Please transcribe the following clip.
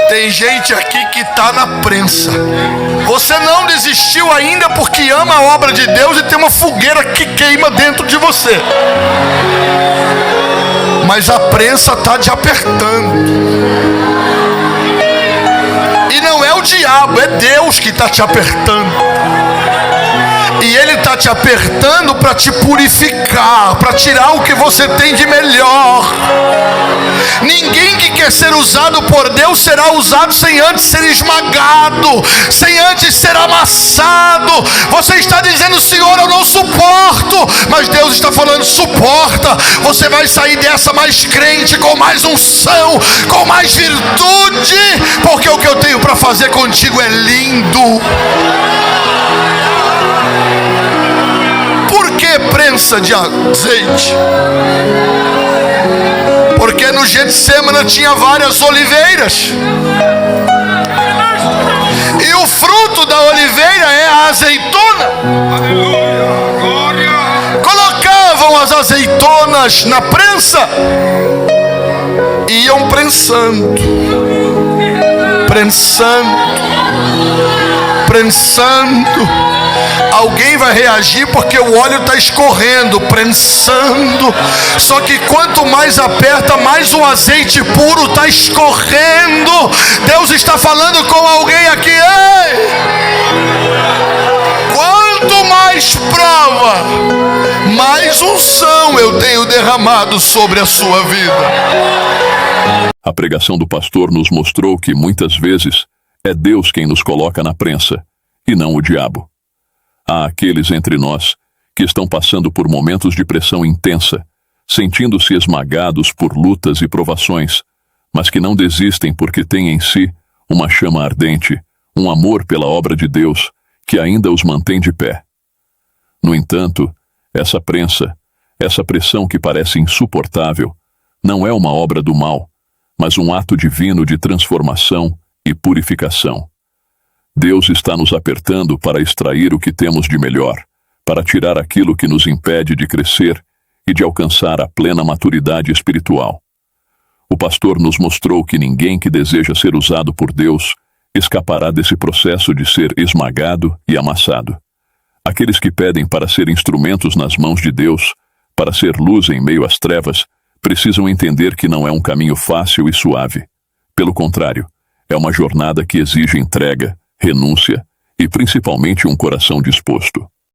Tem gente aqui que está na prensa. Você não desistiu ainda porque ama a obra de Deus e tem uma fogueira que queima dentro de você. Mas a prensa está te apertando. E não é o diabo, é Deus que está te apertando. E Ele está te apertando para te purificar, para tirar o que você tem de melhor. Ninguém que quer ser usado por Deus será usado sem antes ser esmagado, sem antes ser amassado. Você está dizendo: Senhor, eu não suporto. Mas Deus está falando: suporta. Você vai sair dessa mais crente, com mais unção, com mais virtude, porque o que eu tenho para fazer contigo é lindo. Por que prensa de azeite? Porque no Getsêmani tinha várias oliveiras. E o fruto da oliveira é a azeitona. Colocavam as azeitonas na prensa e iam prensando. Alguém vai reagir porque o óleo está escorrendo, prensando. Só que quanto mais aperta, mais o azeite puro está escorrendo. Deus está falando com alguém aqui: ei! Quanto mais prova, mais unção eu tenho derramado sobre a sua vida. A pregação do pastor nos mostrou que muitas vezes é Deus quem nos coloca na prensa e não o diabo. Há aqueles entre nós que estão passando por momentos de pressão intensa, sentindo-se esmagados por lutas e provações, mas que não desistem porque têm em si uma chama ardente, um amor pela obra de Deus que ainda os mantém de pé. No entanto, essa prensa, essa pressão que parece insuportável, não é uma obra do mal, mas um ato divino de transformação e purificação. Deus está nos apertando para extrair o que temos de melhor, para tirar aquilo que nos impede de crescer e de alcançar a plena maturidade espiritual. O pastor nos mostrou que ninguém que deseja ser usado por Deus escapará desse processo de ser esmagado e amassado. Aqueles que pedem para ser instrumentos nas mãos de Deus, para ser luz em meio às trevas, precisam entender que não é um caminho fácil e suave. Pelo contrário, é uma jornada que exige entrega, renúncia e principalmente um coração disposto.